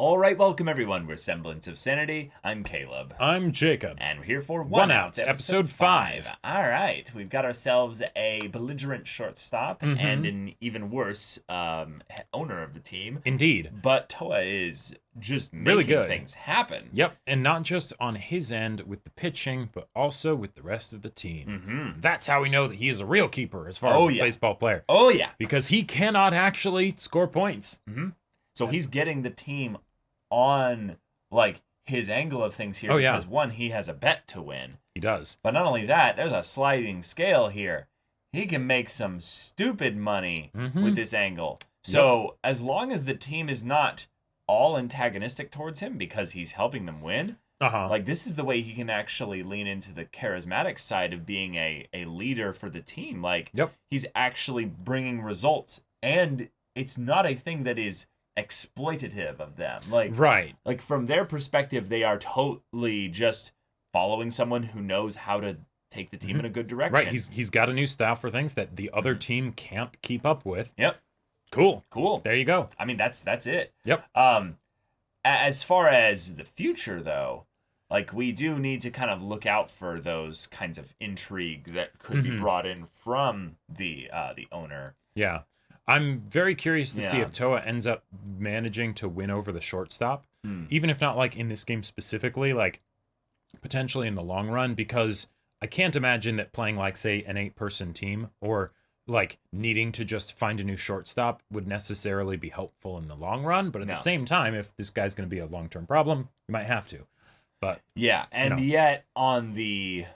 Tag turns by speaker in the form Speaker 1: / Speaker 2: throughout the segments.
Speaker 1: All right, welcome everyone. We're Semblance of Sanity. I'm Caleb.
Speaker 2: I'm Jacob.
Speaker 1: And we're here for One Out, episode 5.
Speaker 2: 5.
Speaker 1: All right, we've got ourselves a belligerent shortstop and an even worse owner of the team.
Speaker 2: Indeed.
Speaker 1: But Toua is just making
Speaker 2: really good
Speaker 1: things happen.
Speaker 2: Yep, and not just on his end with the pitching, but also with the rest of the team. That's how we know that he is a real keeper as far as a baseball player.
Speaker 1: Oh, yeah.
Speaker 2: Because he cannot actually score points.
Speaker 1: So he's getting the team on, like, his angle of things here. Because, one, he has a bet to win.
Speaker 2: He does.
Speaker 1: But not only that, there's a sliding scale here. He can make some stupid money with this angle. So as long as the team is not all antagonistic towards him because he's helping them win, like, this is the way he can actually lean into the charismatic side of being a leader for the team. Like, he's actually bringing results. And it's not a thing that is exploitative of them. Like, like from their perspective, they are totally just following someone who knows how to take the team in a good direction.
Speaker 2: Right, he's got a new style for things that the other team can't keep up with. Cool. There you go.
Speaker 1: I mean, that's it.
Speaker 2: Yep.
Speaker 1: As far as the future, though, like, we do need to kind of look out for those kinds of intrigue that could be brought in from the owner.
Speaker 2: Yeah. I'm very curious to see if Toua ends up managing to win over the shortstop, even if not, like, in this game specifically, like, potentially in the long run, because I can't imagine that playing, like, say, an 8-person team or, like, needing to just find a new shortstop would necessarily be helpful in the long run. But at the same time, if this guy's going to be a long-term problem, you might have to. But
Speaker 1: yeah, and yet from the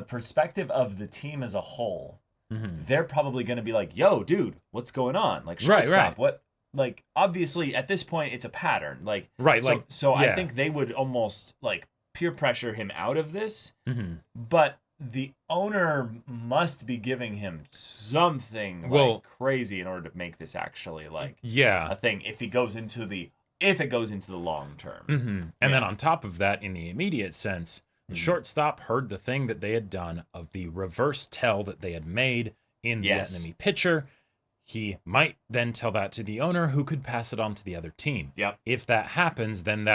Speaker 1: perspective of the team as a whole, they're probably going to be like, yo, dude, what's going on? Like, shortstop, what? Like, obviously, at this point, it's a pattern. Like, so I think they would almost, like, peer pressure him out of this. But the owner must be giving him something like crazy in order to make this actually, like, a thing if it goes into the long term.
Speaker 2: And then on top of that, in the immediate sense, the shortstop heard the thing that they had done of the reverse tell that they had made in the enemy pitcher. He might then tell that to the owner, who could pass it on to the other team. If that happens, then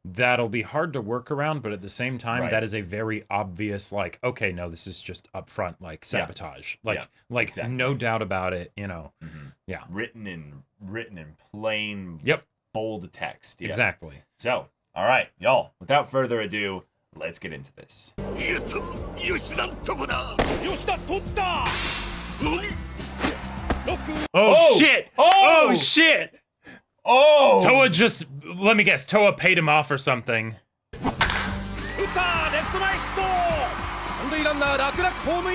Speaker 2: that'll be hard to work around, but at the same time, that is a very obvious, like, okay, no, this is just upfront, like, sabotage. Like, exactly. No doubt about it, you know.
Speaker 1: Written in plain, bold text.
Speaker 2: Exactly.
Speaker 1: So, all right, y'all, without further ado, let's get into this.
Speaker 2: Oh, shit!
Speaker 1: Oh,
Speaker 2: shit!
Speaker 1: Oh!
Speaker 2: Toua just, let me guess, Toua paid him off or something.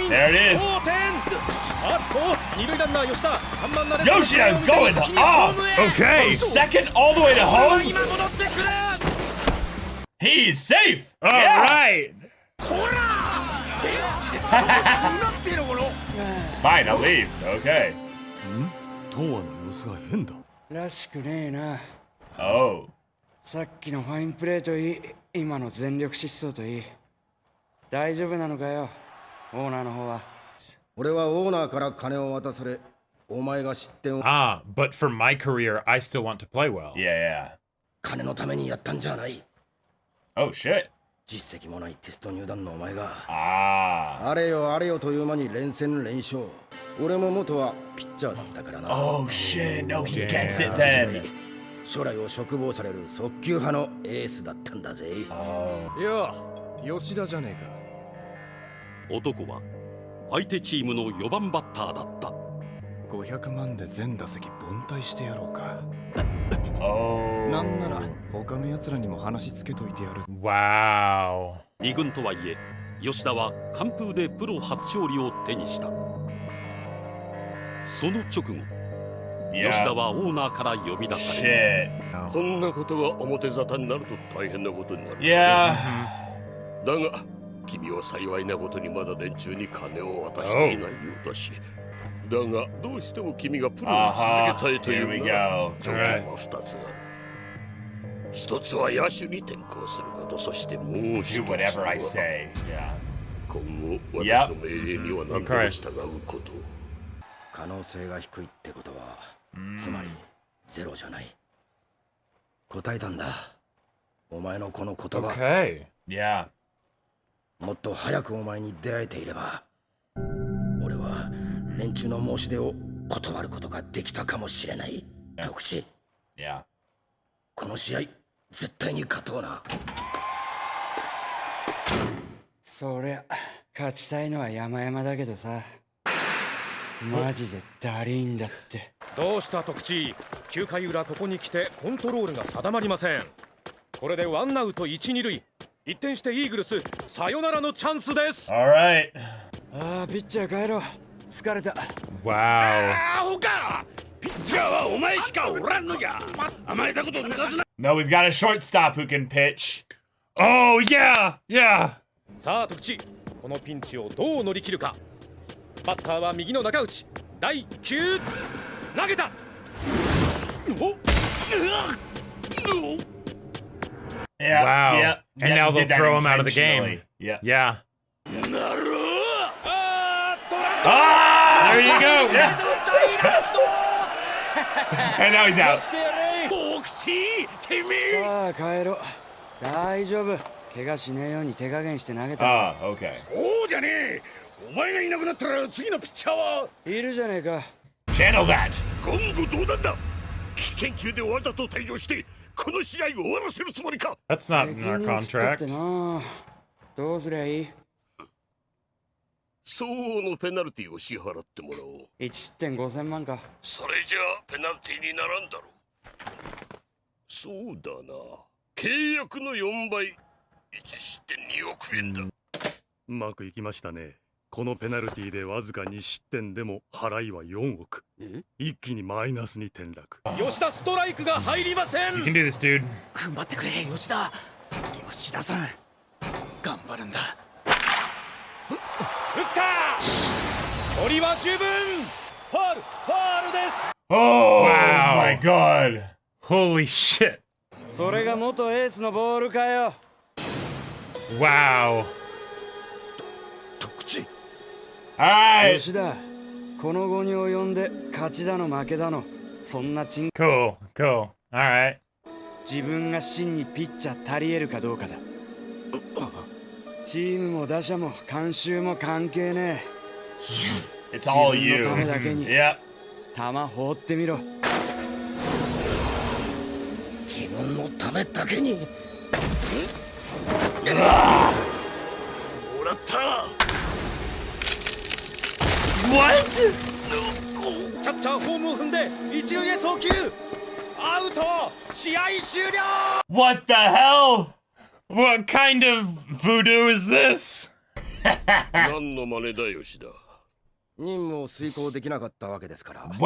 Speaker 1: There it is. Yoshida going off.
Speaker 2: Okay.
Speaker 1: Second all the way to home. He's safe.
Speaker 2: All right.
Speaker 1: Fine, I'll leave. Okay. Oh.
Speaker 3: さっきのファインプレーといい、今の全力疾走といい。大丈夫なのかよ、オーナーの方は。
Speaker 4: 俺はオーナーから金を渡され、お前が失点を。
Speaker 2: But for my career, I still want to play well.
Speaker 1: Yeah.
Speaker 4: 金のためにやったんじゃない。
Speaker 1: Oh shit.
Speaker 4: 実績もないテスト入団のお前が。
Speaker 1: あ
Speaker 4: れよという間に連戦連勝。俺も元はピッチャーだったからな。
Speaker 1: Oh shit, no, he gets it then.
Speaker 4: 将来を嘱望される速球派のエースだったんだぜ。
Speaker 5: いや、吉田じゃねえか。
Speaker 6: 男は相手チームの4番バッターだった。
Speaker 5: 500万で全打席凡退してやろうか。
Speaker 2: なん
Speaker 5: なら他の奴らにも話つけといてやる。
Speaker 2: Wow。
Speaker 6: 2軍とはいえ、吉田は完封でプロ初勝利を手にした。その直後、吉田はオーナーから呼び出され
Speaker 1: る。
Speaker 7: こんなことが表沙汰になると大変なことになる。だが、君は幸いなことにまだ連中に金を渡していないようだし。だが、どうしても君がプロを続けたいというなら、条件は2つある。一つは野手に転向すること、そしてもう一つは今後私の命令には何でも従うこと。
Speaker 4: 可能性が低いってことは、つまりゼロじゃない。答えたんだ。お前のこの言葉。
Speaker 2: Okay.
Speaker 1: Yeah.
Speaker 4: もっと早くお前に出会えていれば、俺は連中の申し出を断ることができたかもしれない。徳地。
Speaker 1: Yeah.
Speaker 4: この試合絶対に勝とうな。
Speaker 3: そりゃ勝ちたいのは山々だけどさ、マジでだりーんだって。
Speaker 5: どうした徳地。9回裏ここに来てコントロールが定まりません。これでワンアウト1、2塁。一転してイーグルスサヨナラのチャンスです。
Speaker 1: Alright.
Speaker 3: ああ、ピッチャー帰ろう。疲れた。
Speaker 2: Wow.
Speaker 7: ほかピッチャーはお前しかおらんのじゃ。甘えたこと抜かずな。
Speaker 1: No, we've got a shortstop who can pitch.
Speaker 2: Oh, yeah. Yeah.
Speaker 5: さあ徳地、このピンチをどう乗り切るか。バッターは右の中内。第9投げた。
Speaker 1: Yeah.
Speaker 2: Wow.
Speaker 1: Yeah.
Speaker 2: And
Speaker 1: Yeah,
Speaker 2: now
Speaker 1: he
Speaker 2: they'll
Speaker 1: did that
Speaker 2: throw him out of the game.
Speaker 1: intentionally. Yeah.
Speaker 2: Yeah.
Speaker 5: あー、トランド。
Speaker 2: There you go.
Speaker 1: Yeah. And now he's out.
Speaker 7: 大口てめえ。
Speaker 3: さあ帰ろう。大丈夫。怪我しねえように手加減して投げた。
Speaker 1: Oh, okay.
Speaker 7: おうじゃねえ。お前がいなくなったら次のピッチャーはい
Speaker 3: るじゃねえか。
Speaker 1: Channel that.
Speaker 7: 言語道断だ。危険球でわざと退場してこの試合を終わらせるつもりか。
Speaker 2: That's not in our
Speaker 3: 責任切ったって
Speaker 2: contract.
Speaker 3: な。どうすりゃいい？
Speaker 7: 相応のペナルティを支払ってもらおう。
Speaker 3: 1失点5000万か。
Speaker 7: それじゃあペナルティにならんだろう。そうだな。契約の4倍。1失点2億円だ。
Speaker 8: うまくいきましたね。このペナルティでわずか2失点でも払いは4億。一気にマイナスに転落。
Speaker 5: 吉田ストライクが入りません。
Speaker 2: You can do this, dude.
Speaker 9: 踏ん張ってくれ吉田。吉田さん頑張るんだ。
Speaker 5: 打った距離は十分。ファールです。
Speaker 1: Oh
Speaker 2: Wow.
Speaker 1: my god.
Speaker 2: Holy shit.
Speaker 3: それが元エースのボールかよ。
Speaker 2: Wow.
Speaker 4: 徳地。
Speaker 1: Alright.
Speaker 3: 吉田、この後に及んで勝ちだの負けだの、そんなチン
Speaker 2: Cool. Cool. All right.
Speaker 3: 自分が真にピッチャー足りえるかどうかだ。チームも打者も監修も関係ねえ。
Speaker 1: It's all
Speaker 3: 自
Speaker 1: you.
Speaker 3: 分のためだけに
Speaker 1: Yep.
Speaker 3: 球放ってみろ。
Speaker 4: 自分のためだけに。
Speaker 7: もらった。
Speaker 1: What?
Speaker 5: キャッチャーホームを踏んで一塁へ送球。アウト。試合終了。
Speaker 1: What the hell?
Speaker 2: What kind of voodoo is this?
Speaker 7: 何の真似だ吉田。
Speaker 4: 任務を遂行できなかったわけですから。
Speaker 1: Wow.
Speaker 4: 受け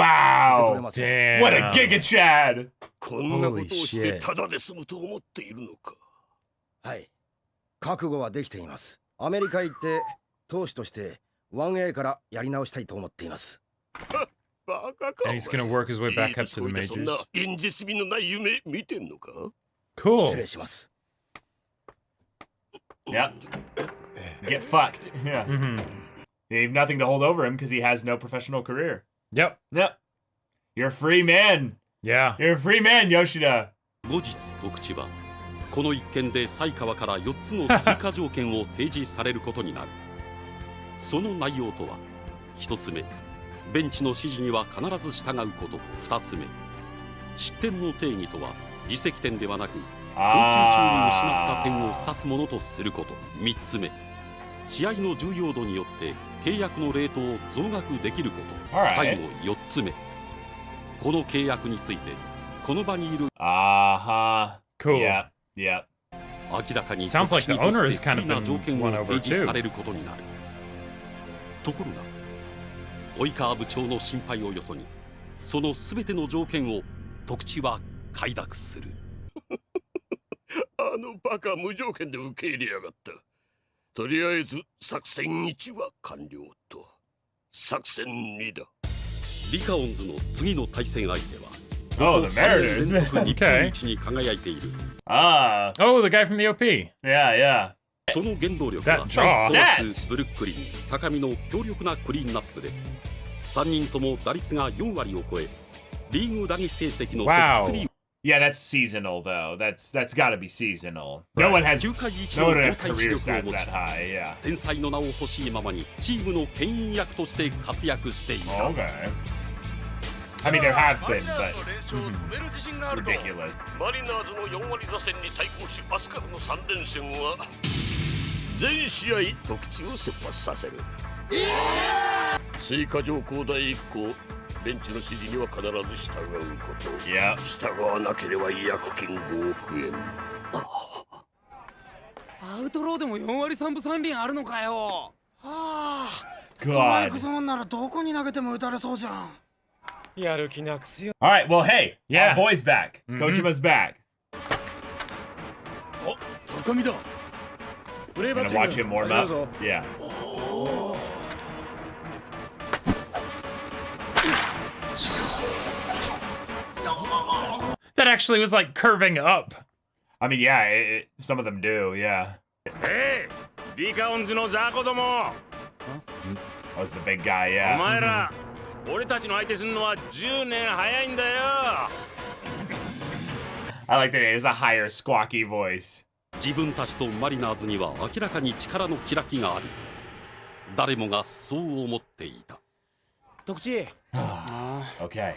Speaker 4: 取れません。
Speaker 2: Damn.
Speaker 1: What a Giga Chad.
Speaker 7: こんなことをして
Speaker 2: Holy shit.
Speaker 7: ただで済むと思っているのか。
Speaker 4: はい。覚悟はできています。アメリカ行って投手として 1A からやり直したいと思っています。
Speaker 7: バカか。
Speaker 2: And he's gonna work his way back up to the
Speaker 7: そんな
Speaker 2: majors.
Speaker 7: 現実味のない夢見てんのか。
Speaker 2: Cool.
Speaker 4: 失礼します。
Speaker 1: Yep. Get fucked. Yeah.
Speaker 2: Mm-hmm.
Speaker 1: They have nothing to hold over him because he has no professional career.
Speaker 2: Yep.
Speaker 1: Yep. You're a free man.
Speaker 2: Yeah.
Speaker 1: You're a free man, Yoshida.
Speaker 6: 後日徳地はこの一件で犀川から4つの追加条件を提示されることになる。その内容とは1つ目、ベンチの指示には必ず従うこと。2つ目、失点の定義とは自責点ではなく投球中に失った点を指すものとすること。3つ目、試合の重要度によって契約のレートを増額できること。最後4つ目、この契約についてこの場にいる
Speaker 1: Uh-huh.
Speaker 2: Cool.
Speaker 1: Yep. Yep.
Speaker 6: 明らかに
Speaker 2: Sounds like the
Speaker 6: 特
Speaker 2: owner
Speaker 6: に
Speaker 2: has
Speaker 6: 不
Speaker 2: kind
Speaker 6: 利
Speaker 2: of
Speaker 6: な
Speaker 2: been
Speaker 6: 条件
Speaker 2: won
Speaker 6: を
Speaker 2: over
Speaker 6: 提示
Speaker 2: too.
Speaker 6: されることになる。ところが及川部長の心配をよそにその全ての条件を徳地は快諾する。
Speaker 7: あのバカ無条件で受け入れやがった。とりあえず作戦1は完了と。作戦2だ。
Speaker 6: リカオンズの次の対戦相手は
Speaker 1: Oh, the
Speaker 6: 3年連
Speaker 1: Mariners.
Speaker 6: 続日本一に輝いている。
Speaker 1: Ah.
Speaker 2: Oh, the guy from the OP.
Speaker 1: Yeah, yeah.
Speaker 6: その原動力は
Speaker 2: That draw.
Speaker 6: ソアス、ブルックリン、高見の強力なクリーンナップで3人とも打率が4割を超えリーグ打撃成績のト
Speaker 2: Wow.
Speaker 6: ップ3
Speaker 1: Yeah, that's seasonal though. That's got to be seasonal.
Speaker 2: Right.
Speaker 1: No one has
Speaker 6: 球界一
Speaker 1: no
Speaker 6: の
Speaker 1: one
Speaker 6: 動
Speaker 1: has
Speaker 6: 体視
Speaker 1: career
Speaker 6: 力を
Speaker 1: stats
Speaker 6: 持
Speaker 1: that
Speaker 6: ち
Speaker 1: high. Yeah.
Speaker 6: 天才の名を欲しいままにチームの牽引役として活躍していた。
Speaker 1: Okay. I mean, there have been, but it's ridiculous.
Speaker 7: マリナーズの4割打線に対抗し、明日からの3連戦は全試合特地を先発させる。追加条項第1項、ベンチの指示には必ず従うこと。
Speaker 1: Yeah.
Speaker 7: 従わなければ違約金5億円。
Speaker 9: アウトローでも4割3分3厘あるのかよ。はあ、ストライクゾーンならどこに投げても打たれそうじゃん。
Speaker 5: やる気なくすよ。
Speaker 1: All right. Well, hey,
Speaker 2: Yeah.
Speaker 1: our boy's back. Kojima's back.
Speaker 9: お、高見だ。
Speaker 5: プレーバッ
Speaker 1: Gonna
Speaker 5: ティン
Speaker 1: watch
Speaker 5: グ
Speaker 1: him warm
Speaker 5: 始めるぞ。
Speaker 1: up. Yeah.
Speaker 2: That actually was like curving up.
Speaker 1: I mean, yeah, some of them do. Yeah.
Speaker 8: リカオンズの雑魚ども
Speaker 1: That was the big guy.
Speaker 8: お
Speaker 1: Yeah.
Speaker 8: 前ら俺たちの相手するのは10年早いんだよ
Speaker 1: I like that it is a higher, squawky voice.
Speaker 6: 自分たちとマリナーズには明らかに力の開きがある。誰もがそう思っていた。
Speaker 9: 徳地、
Speaker 1: Okay.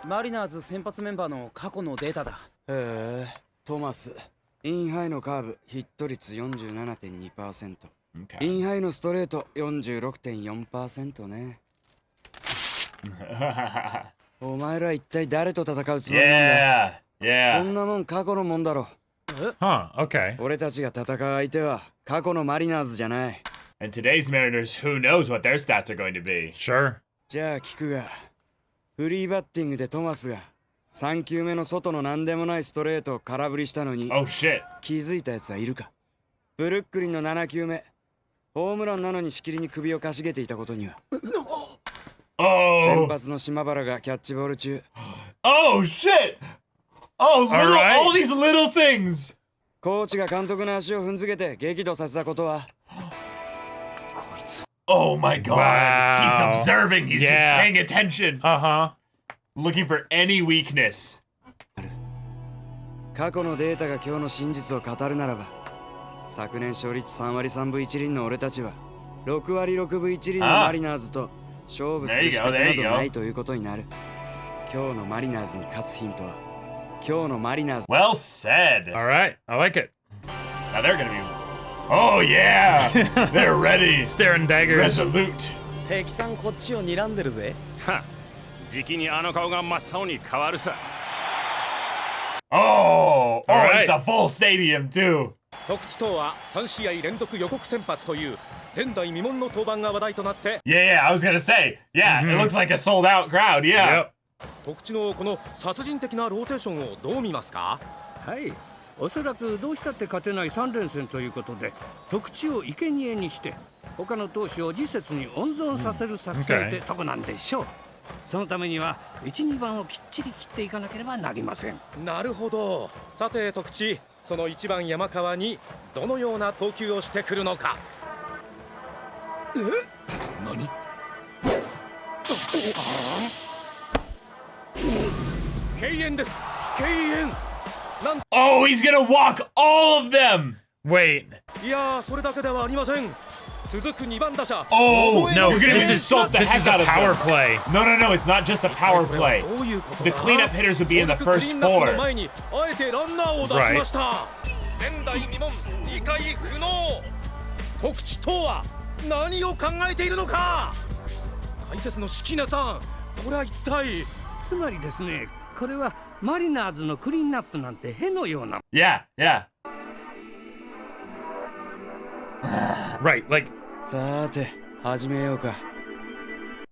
Speaker 9: マリナーズ先発メンバーの過去のデータだ。
Speaker 3: へえ、トマス。インハイのカーブ、ヒット率 47.2%。Okay. インハイのストレート 46.4% ね。お前ら一体誰と戦うつもりなんだよ。
Speaker 1: Yeah. Yeah.
Speaker 3: こんなもん過去のもんだろ。
Speaker 2: Huh, okay.
Speaker 3: 俺たちが戦う相手は過去のマリナーズじゃない。
Speaker 1: And today's Mariners, who knows what their stats are going to be?
Speaker 2: Sure.
Speaker 3: じゃあ聞くが、フリーバッティングでトマスが3球目の外の何でもないストレートを空振りしたのに
Speaker 1: Oh shit.
Speaker 3: 気づいたやつはいるか。ブルックリンの7球目、ホームランなのにしきりに首をかしげていたことには。先
Speaker 1: Oh.
Speaker 3: 発の島原がキャッチボール中、
Speaker 1: Oh shit. Oh, little,
Speaker 2: right.
Speaker 1: all these little things.
Speaker 3: コーチが監督の足を踏んづけて激怒させたことは、
Speaker 1: Oh my god.
Speaker 2: Wow.
Speaker 1: He's observing. He's just
Speaker 2: Yeah.
Speaker 1: paying attention.
Speaker 2: Uh-huh.
Speaker 1: Looking for any weakness.
Speaker 3: 過去のデータが今日の真実を語るならば、昨年勝率3割3分1厘の俺たちは6割6分1厘のマリナーズと勝負する資格などないということになる。今日のマリナーズに勝つヒントは、今日のマリナーズ。
Speaker 1: Well said.
Speaker 2: All right. I like it.
Speaker 1: Now they're gonna be. Oh yeah. They're ready.
Speaker 2: Staring daggers.
Speaker 1: Resolute.
Speaker 9: 敵さんこっちを睨んでるぜ。
Speaker 8: はじきにあの顔が真っ青に変わるさ
Speaker 1: Oh. Oh,
Speaker 2: right.
Speaker 1: it's a full stadium too.
Speaker 5: 徳地等は3試合連続予告先発という前代未聞の登板が話題となって、
Speaker 1: Yeah, I was gonna say. Yeah, it looks like a sold out crowd. Yeah.
Speaker 2: Yep.
Speaker 5: 徳地のこの殺人的なローテーションをどう見ますか？
Speaker 10: はい、おそらくどうしたって勝てない3連戦ということで特地を生贄にして他の投手を次節に温存させる作戦ってとこなんでしょう。そのためには 1,2 番をきっちり切っていかなければなりません。
Speaker 5: なるほど。さて徳地、その1番山川にどのような投球をしてくるのか。
Speaker 9: 何？
Speaker 5: 敬遠です。敬遠。
Speaker 1: Oh, he's gonna walk all of them.
Speaker 2: Wait.
Speaker 5: いやー、それだけではありません。続く2番打者。
Speaker 1: Oh,
Speaker 2: No,
Speaker 1: you're gonna
Speaker 2: this is
Speaker 1: insult the
Speaker 2: this
Speaker 1: heck
Speaker 2: is a
Speaker 1: out of
Speaker 2: power
Speaker 1: them.
Speaker 2: play.
Speaker 1: No, no, no, it's not just a power
Speaker 5: これは
Speaker 1: play.
Speaker 5: どういうこと
Speaker 1: The
Speaker 5: だ？
Speaker 1: cleanup hitters would be in the
Speaker 5: 強力
Speaker 1: first
Speaker 5: クリーンナップの
Speaker 1: four.
Speaker 5: 前にあえてランナーを出しました。前代未聞、理解不能。徳地とは何を考えているのか。解説の敷根さん、これは一体。
Speaker 10: つまりですね、これはマリナーズのクリーンナップなんてへのような。
Speaker 1: Yeah, yeah.
Speaker 2: Right, like,
Speaker 3: さーて始めようか。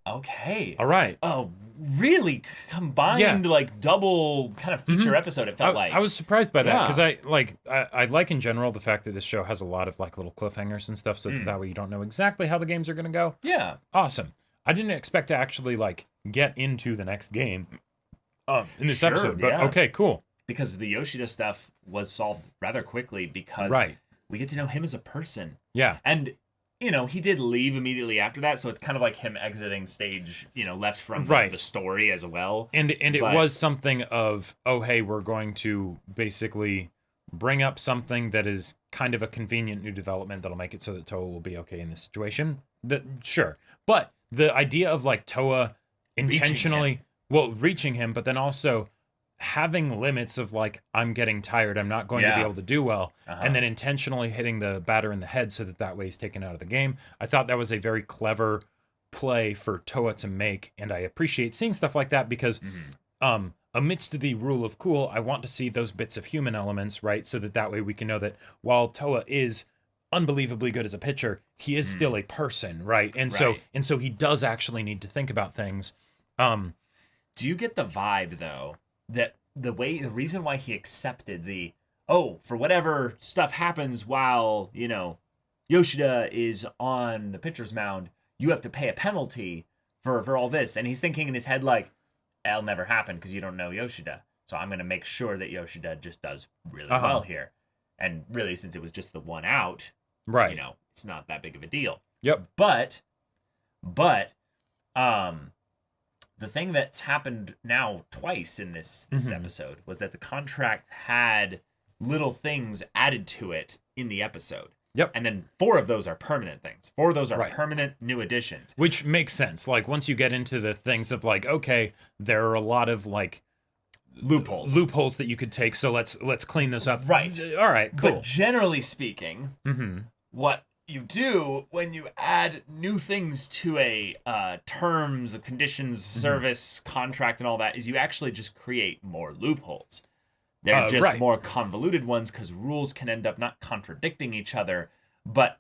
Speaker 1: Okay.
Speaker 2: all right.
Speaker 1: Oh, really combined,
Speaker 2: Yeah.
Speaker 1: like double kind of feature episode. It felt like.
Speaker 2: I was surprised by that
Speaker 1: Yeah.
Speaker 2: because I like in general the fact that this show has a lot of like little cliffhangers and stuff, so that way you don't know exactly how the games are gonna go.
Speaker 1: Yeah.
Speaker 2: Awesome. I didn't expect to actually like get into the next game in this
Speaker 1: Sure,
Speaker 2: episode, but
Speaker 1: yeah.
Speaker 2: okay, cool.
Speaker 1: Because the Yoshida stuff was solved rather quickly because
Speaker 2: Right.
Speaker 1: we get to know him as a person.
Speaker 2: Yeah.
Speaker 1: And he did leave immediately after that, so it's kind of like him exiting stage, left from the story as well.
Speaker 2: And it was something of, oh, hey, we're going to basically bring up something that is kind of a convenient new development that'll make it so that Toua will be okay in this situation. Sure. But the idea of like Toua intentionally, reaching him, but then also having limits of like, I'm getting tired, I'm not going to be able to do well, and then intentionally hitting the batter in the head so that way he's taken out of the game. I thought that was a very clever play for Toua to make, and I appreciate seeing stuff like that because amidst the rule of cool, I want to see those bits of human elements, right? So that way we can know that while Toua is unbelievably good as a pitcher, he is still a person, right? And so he does actually need to think about things.
Speaker 1: Do you get the vibe though that the reason why he accepted for whatever stuff happens while, Yoshida is on the pitcher's mound, you have to pay a penalty for all this. And he's thinking in his head like, it'll never happen because you don't know Yoshida. So I'm going to make sure that Yoshida just does really well here. And really, since it was just the one out,
Speaker 2: right?
Speaker 1: It's not that big of a deal.
Speaker 2: Yep.
Speaker 1: But the thing that's happened now twice in this episode was that the contract had little things added to it in the episode.
Speaker 2: Yep.
Speaker 1: And then 4 of those are permanent things. 4 of those are permanent new additions.
Speaker 2: Which makes sense. Like once you get into the things of like, okay, there are a lot of like loopholes that you could take. So let's clean this up.
Speaker 1: Right.
Speaker 2: All right, cool.
Speaker 1: But generally speaking, what you do when you add new things to a terms, conditions, service, contract, and all that is you actually just create more loopholes. They're just more convoluted ones because rules can end up not contradicting each other, but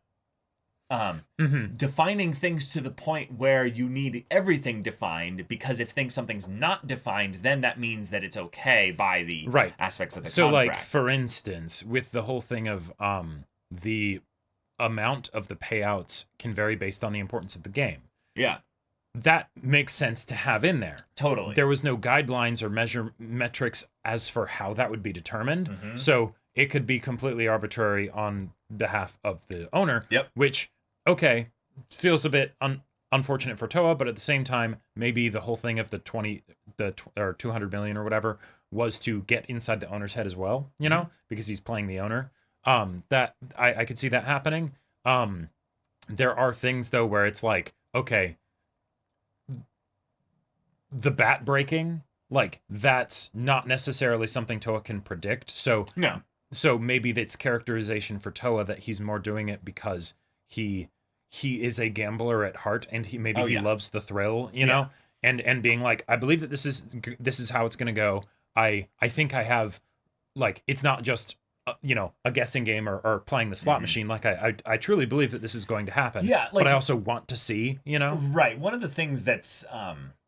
Speaker 1: defining things to the point where you need everything defined, because if something's not defined, then that means that it's okay by the aspects of the contract.
Speaker 2: So like, for instance, with the whole thing of the amount of the payouts can vary based on the importance of the game.
Speaker 1: Yeah.
Speaker 2: That makes sense to have in there.
Speaker 1: Totally.
Speaker 2: There was no guidelines or metrics as for how that would be determined. So it could be completely arbitrary on behalf of the owner, which, okay, feels a bit unfortunate for Toua, but at the same time, maybe the whole thing of the 200 million or whatever was to get inside the owner's head as well, because he's playing the owner. That I could see that happening. There are things though where it's like, okay, the bat breaking, like that's not necessarily something Toua can predict. So maybe that's characterization for Toua that he's more doing it because he is a gambler at heart and he loves the thrill, you know, and being like, I believe that this is how it's gonna go. I think I have, like, it's not just a guessing game or playing the slot machine. Like I truly believe that this is going to happen.
Speaker 1: Yeah, like,
Speaker 2: but I also want to see,
Speaker 1: Right. One of the things that's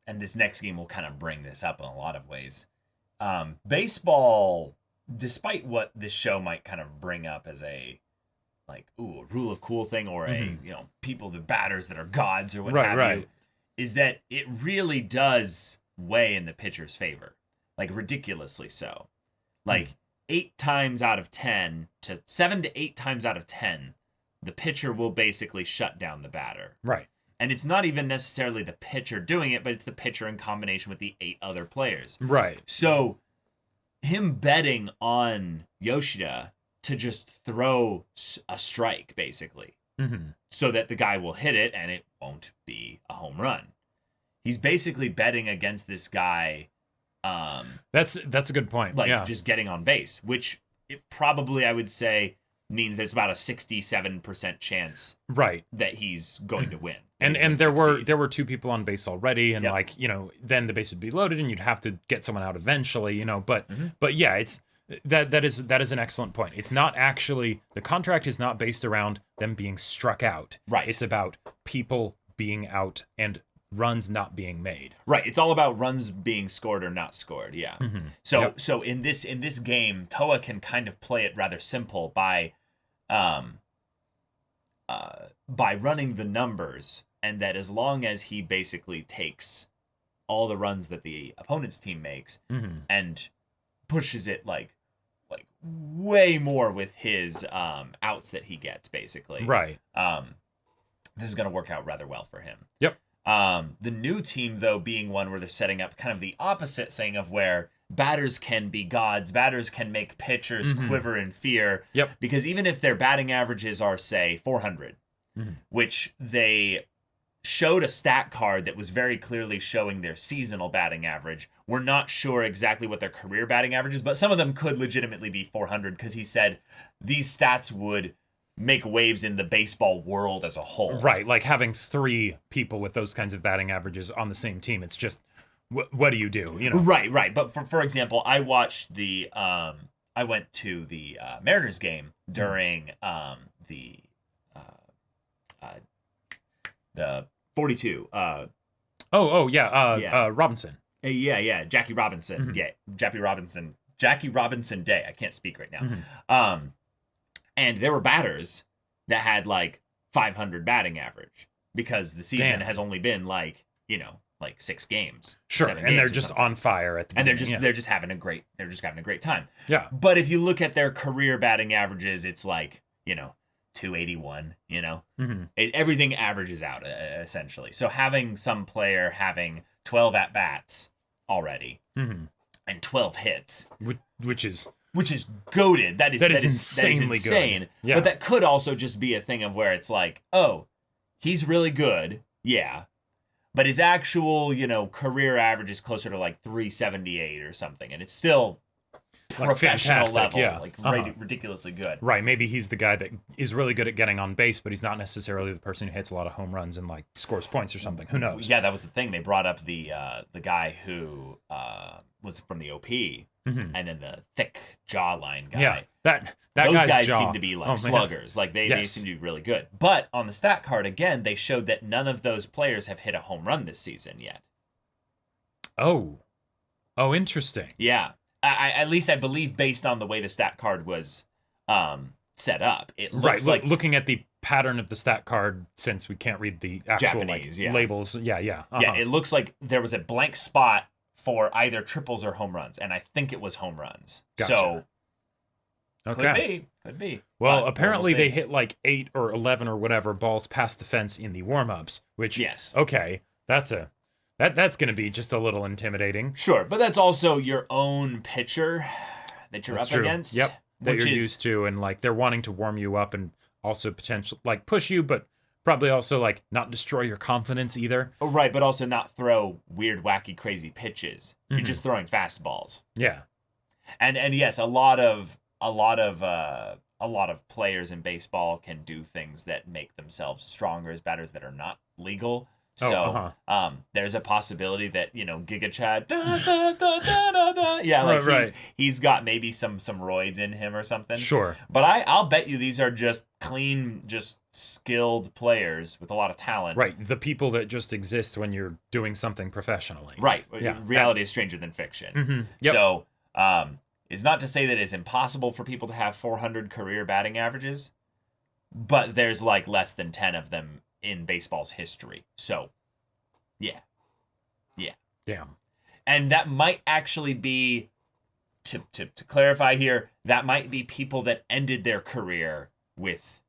Speaker 1: and this next game will kind of bring this up in a lot of ways. Baseball, despite what this show might kind of bring up as a rule of cool thing or a people, the batters that are gods or what have you, is that it really does weigh in the pitcher's favor, like ridiculously so. Like 8 times out of 10 to 7 to 8 times out of 10, the pitcher will basically shut down the batter.
Speaker 2: Right.
Speaker 1: And it's not even necessarily the pitcher doing it, but it's the pitcher in combination with the 8 other players.
Speaker 2: Right.
Speaker 1: So him betting on Yoshida to just throw a strike, basically, so that the guy will hit it and it won't be a home run. He's basically betting against this guy.
Speaker 2: That's a good point.
Speaker 1: Just getting on base, which it probably, I would say, means there's about a 67% chance that he's going to win.
Speaker 2: And there were 2 people on base already, and then the base would be loaded and you'd have to get someone out eventually, but yeah, it's that is an excellent point. It's not actually, the contract is not based around them being struck out.
Speaker 1: Right.
Speaker 2: It's about people being out and runs not being made.
Speaker 1: Right. It's all about runs being scored or not scored. Yeah. So in this game, Toua can kind of play it rather simple by running the numbers, and that as long as he basically takes all the runs that the opponent's team makes and pushes it like way more with his outs that he gets, basically.
Speaker 2: Right.
Speaker 1: this is going to work out rather well for him.
Speaker 2: Yep.
Speaker 1: The new team, though, being one where they're setting up kind of the opposite thing of where batters can be gods, batters can make pitchers quiver in fear.
Speaker 2: Yep.
Speaker 1: Because even if their batting averages are, say, 400, which they showed a stat card that was very clearly showing their seasonal batting average. We're not sure exactly what their career batting average is, but some of them could legitimately be 400 because he said these stats would make waves in the baseball world as a whole.
Speaker 2: Right, like having 3 people with those kinds of batting averages on the same team. It's just, what do you do? You know?
Speaker 1: Right. But for example, I watched I went to the Mariners game during the 42.
Speaker 2: Robinson.
Speaker 1: Yeah, Jackie Robinson. Yeah, Jackie Robinson Day. I can't speak right now. And there were batters that had like 500 batting average because the season has only been like 6 games.
Speaker 2: Sure, and they're just on fire at the
Speaker 1: and they're just having a great time.
Speaker 2: Yeah.
Speaker 1: But if you look at their career batting averages, it's like 281, everything averages out essentially. So having some player having 12 at bats already and 12 hits,
Speaker 2: which is
Speaker 1: goated. That is
Speaker 2: insanely
Speaker 1: insane.
Speaker 2: Good. Yeah.
Speaker 1: But that could also just be a thing of where it's like, oh, he's really good, yeah, but his actual career average is closer to like 378 or something, and it's still professional level, ridiculously good.
Speaker 2: Right, maybe he's the guy that is really good at getting on base, but he's not necessarily the person who hits a lot of home runs and like scores points or something. Who knows?
Speaker 1: Yeah, that was the thing. They brought up the guy who was from the OP, and then the thick jawline guy.
Speaker 2: Yeah, that
Speaker 1: those guys
Speaker 2: jaw.
Speaker 1: seem to be like sluggers. Like they seem to be really good. But on the stat card again, they showed that none of those players have hit a home run this season yet.
Speaker 2: Oh, interesting.
Speaker 1: Yeah. At least I believe based on the way the stat card was set up, it looks like
Speaker 2: looking at the pattern of the stat card, since we can't read the actual
Speaker 1: Japanese,
Speaker 2: labels. Yeah.
Speaker 1: Yeah, it looks like there was a blank spot for either triples or home runs, and I think it was home runs.
Speaker 2: Gotcha.
Speaker 1: So could be.
Speaker 2: Well, apparently they hit like 8 or 11 or whatever balls past the fence in the warm-ups, which okay, that's going to be just a little intimidating.
Speaker 1: Sure, but that's also your own pitcher that you're up against.
Speaker 2: Yep, that you're used to, and like they're wanting to warm you up and also potentially like push you, but probably also like not destroy your confidence either.
Speaker 1: Oh, right, but also not throw weird, wacky, crazy pitches. You're just throwing fastballs.
Speaker 2: Yeah,
Speaker 1: and yes, a lot of players in baseball can do things that make themselves stronger as batters that are not legal. So there's a possibility that Giga Chad, he's got maybe some roids in him or something.
Speaker 2: Sure,
Speaker 1: but I'll bet you these are just clean, just skilled players with a lot of talent.
Speaker 2: Right, the people that just exist when you're doing something professionally.
Speaker 1: Right, reality is stranger than fiction.
Speaker 2: Yep.
Speaker 1: So it's not to say that it's impossible for people to have 400 career batting averages, but there's like less than 10 of them in baseball's history. So, yeah.
Speaker 2: Damn.
Speaker 1: And that might actually be, to clarify here, that might be people that ended their career with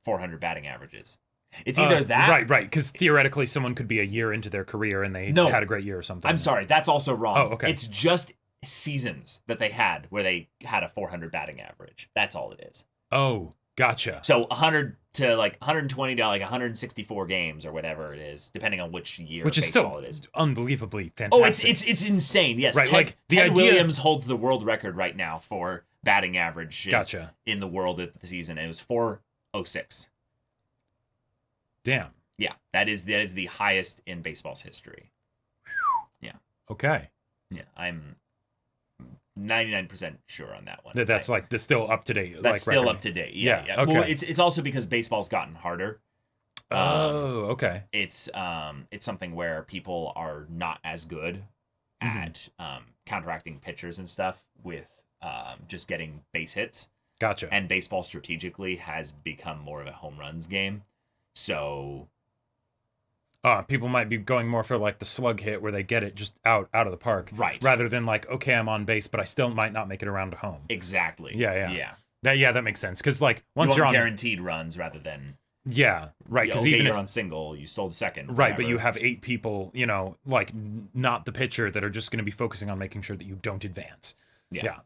Speaker 1: 400 batting averages. It's either that...
Speaker 2: Right, because theoretically someone could be a year into their career and they had a great year or something.
Speaker 1: I'm sorry, that's also wrong.
Speaker 2: Oh, okay.
Speaker 1: It's just seasons that they had where they had a 400 batting average. That's all it is.
Speaker 2: Oh, gotcha.
Speaker 1: So 100 to like 120 to like 164 games or whatever it is, depending on which year
Speaker 2: which
Speaker 1: of
Speaker 2: is
Speaker 1: baseball
Speaker 2: still
Speaker 1: it is.
Speaker 2: Unbelievably fantastic.
Speaker 1: Oh, it's insane. Yes,
Speaker 2: right.
Speaker 1: Ted Williams holds the world record right now for batting average
Speaker 2: Gotcha.
Speaker 1: in the world at the season. It was 406.
Speaker 2: Damn.
Speaker 1: Yeah, that is the highest in baseball's history. Yeah.
Speaker 2: Okay.
Speaker 1: Yeah, I'm 99% sure on that one.
Speaker 2: That's like the still up to date.
Speaker 1: That's still up to date. Yeah.
Speaker 2: Okay.
Speaker 1: Well, it's also because baseball's gotten harder.
Speaker 2: Okay.
Speaker 1: It's something where people are not as good at counteracting pitchers and stuff with just getting base hits.
Speaker 2: Gotcha.
Speaker 1: And baseball strategically has become more of a home runs game. So
Speaker 2: people might be going more for like the slug hit where they get it just out of the park.
Speaker 1: Right.
Speaker 2: Rather than like, okay, I'm on base, but I still might not make it around to home.
Speaker 1: Exactly.
Speaker 2: Yeah. That makes sense. Because like once you're on
Speaker 1: guaranteed runs rather than
Speaker 2: Yeah, right. Because
Speaker 1: okay,
Speaker 2: even
Speaker 1: you're
Speaker 2: if
Speaker 1: on single, you stole the second.
Speaker 2: Right, but
Speaker 1: whatever.
Speaker 2: you have 8 people, you know, like not the pitcher that are just going to be focusing on making sure that you don't advance.
Speaker 1: Yeah.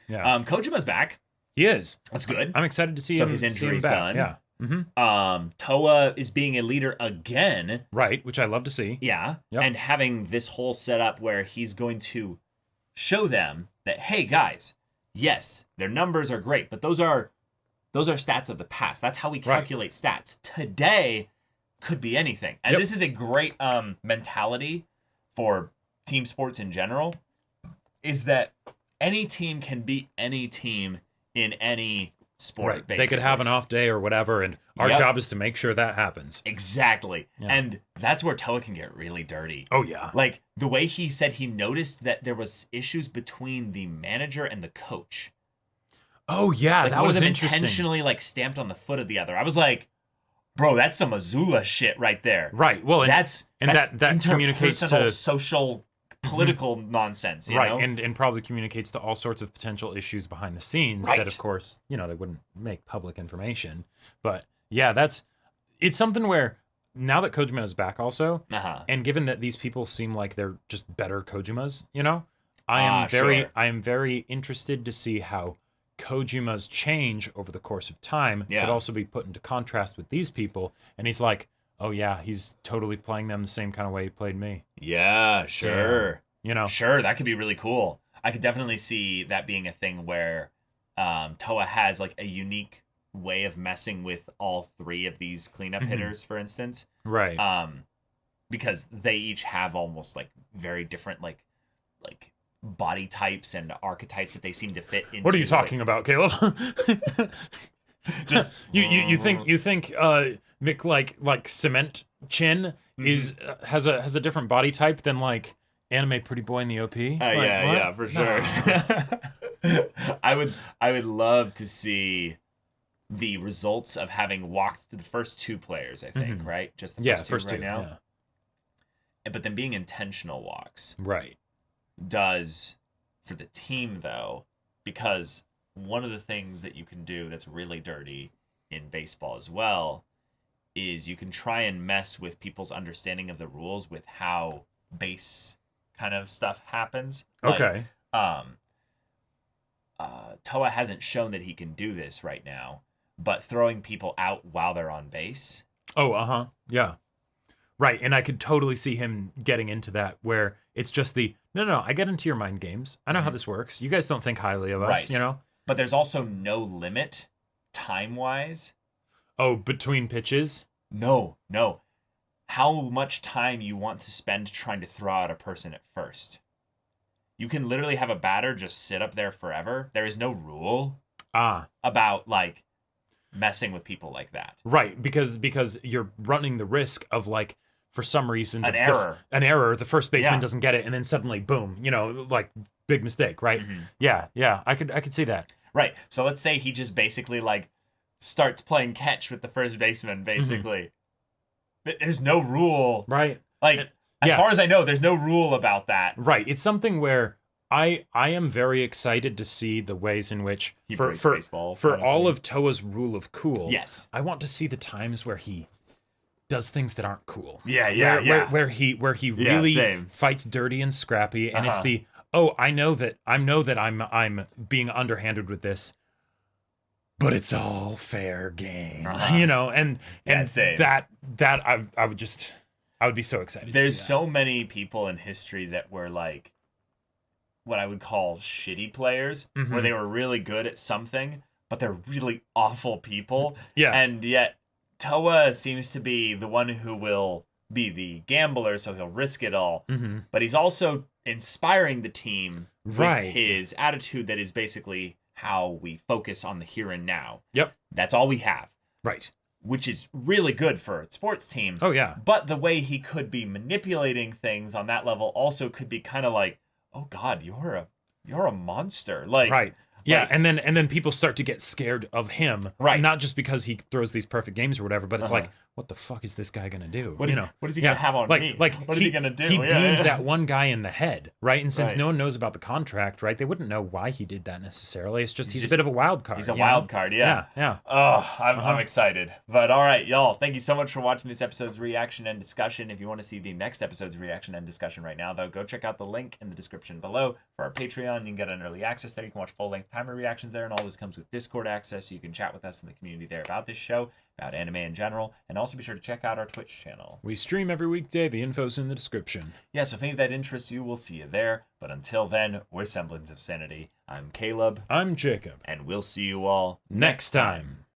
Speaker 1: Kojima's back.
Speaker 2: He is.
Speaker 1: That's good.
Speaker 2: I'm excited to see
Speaker 1: so
Speaker 2: him.
Speaker 1: his
Speaker 2: see him
Speaker 1: injury's
Speaker 2: back.
Speaker 1: done.
Speaker 2: Yeah.
Speaker 1: Toua is being a leader again.
Speaker 2: Right, which I love to see.
Speaker 1: Yeah.
Speaker 2: Yep.
Speaker 1: And having this whole setup where he's going to show them that, hey guys, yes, their numbers are great, but those are stats of the past. That's how we calculate stats. Today could be anything. And this is a great mentality for team sports in general, is that any team can beat any team in any sport.
Speaker 2: Right. Basically. They could have an off day or whatever, and our job is to make sure that happens.
Speaker 1: Exactly. Yeah. And that's where Toua can get really dirty.
Speaker 2: Oh, yeah.
Speaker 1: Like, the way he said he noticed that there was issues between the manager and the coach.
Speaker 2: Oh, yeah,
Speaker 1: like,
Speaker 2: that was interesting.
Speaker 1: Intentionally, like, stamped on the foot of the other. I was like, bro, that's some Azula shit right there.
Speaker 2: Right. Well,
Speaker 1: that's
Speaker 2: that communicates to
Speaker 1: social, political nonsense, you know?
Speaker 2: And probably communicates to all sorts of potential issues behind the scenes that, of course, you know, they wouldn't make public information. But yeah, it's something where now that Kojima is back also, and given that these people seem like they're just better Kojimas, you know, I am very interested to see how Kojima's change over the course of time could also be put into contrast with these people. And he's like, oh yeah, he's totally playing them the same kind of way he played me.
Speaker 1: Yeah, sure.
Speaker 2: Damn. You know,
Speaker 1: sure, that could be really cool. I could definitely see that being a thing where Toua has like a unique way of messing with all 3 of these cleanup hitters, for instance.
Speaker 2: Right.
Speaker 1: Because they each have almost like very different like body types and archetypes that they seem to fit into.
Speaker 2: What are you talking about, Caleb? Just you think Mick like cement chin is has a different body type than like anime pretty boy in the OP?
Speaker 1: Yeah, for sure. I would love to see the results of having walked through the first 2 players, I think, right? Just the first two right now. Yeah. But then being intentional walks.
Speaker 2: Right.
Speaker 1: Does for the team though, because one of the things that you can do that's really dirty in baseball as well is you can try and mess with people's understanding of the rules with how base kind of stuff happens.
Speaker 2: Okay.
Speaker 1: Toua hasn't shown that he can do this right now, but throwing people out while they're on base.
Speaker 2: Oh, yeah. Right, and I could totally see him getting into that where it's just no, I get into your mind games. I know how this works. You guys don't think highly of us, you know?
Speaker 1: But there's also no limit time-wise.
Speaker 2: Oh, between pitches?
Speaker 1: No. How much time you want to spend trying to throw out a person at first. You can literally have a batter just sit up there forever. There is no rule about, like, messing with people like that.
Speaker 2: Right, because you're running the risk of, like, for some reason,
Speaker 1: an error.
Speaker 2: The first baseman doesn't get it, and then suddenly, boom, you know, like big mistake, right? Yeah, I could see that.
Speaker 1: Right. So let's say he just basically like starts playing catch with the first baseman. Basically, there's no rule,
Speaker 2: right?
Speaker 1: Like as far as I know, there's no rule about that.
Speaker 2: Right. It's something where I am very excited to see the ways in which for all of Toua's rule of cool.
Speaker 1: Yes,
Speaker 2: I want to see the times where he does things that aren't cool. Where he really fights dirty and scrappy, and it's I know that I'm being underhanded with this, but it's all fair game, you know, and that I would be so excited.
Speaker 1: There's so many people in history that were like what I would call shitty players, where they were really good at something, but they're really awful people.
Speaker 2: Yeah,
Speaker 1: and yet Toua seems to be the one who will be the gambler, so he'll risk it all. But he's also inspiring the team with his attitude that is basically how we focus on the here and now.
Speaker 2: Yep.
Speaker 1: That's all we have.
Speaker 2: Right.
Speaker 1: Which is really good for a sports team.
Speaker 2: Oh, yeah.
Speaker 1: But the way he could be manipulating things on that level also could be kind of like, oh, God, you're a monster. Like,
Speaker 2: right. Yeah, and then people start to get scared of him,
Speaker 1: right?
Speaker 2: Not just because he throws these perfect games or whatever, but it's like, what the fuck is this guy gonna do?
Speaker 1: What is he gonna have on me?
Speaker 2: Like,
Speaker 1: what is he gonna do?
Speaker 2: He beamed that one guy in the head, right? And since no one knows about the contract, right, they wouldn't know why he did that necessarily. It's just he's a bit of a wild card.
Speaker 1: He's a wild card, yeah. Oh, I'm excited. But all right, y'all, thank you so much for watching this episode's reaction and discussion. If you want to see the next episode's reaction and discussion right now, though, go check out the link in the description below for our Patreon. You can get an early access there. You can watch full-length timer reactions there, and all this comes with Discord access, so you can chat with us in the community there about this show, about anime in general, and also be sure to check out our Twitch channel.
Speaker 2: We stream every weekday. The info's in the description.
Speaker 1: Yeah, so if any of that interests you, we'll see you there. But until then, we're Semblance of Sanity. I'm Caleb.
Speaker 2: I'm Jacob.
Speaker 1: And we'll see you all
Speaker 2: next time.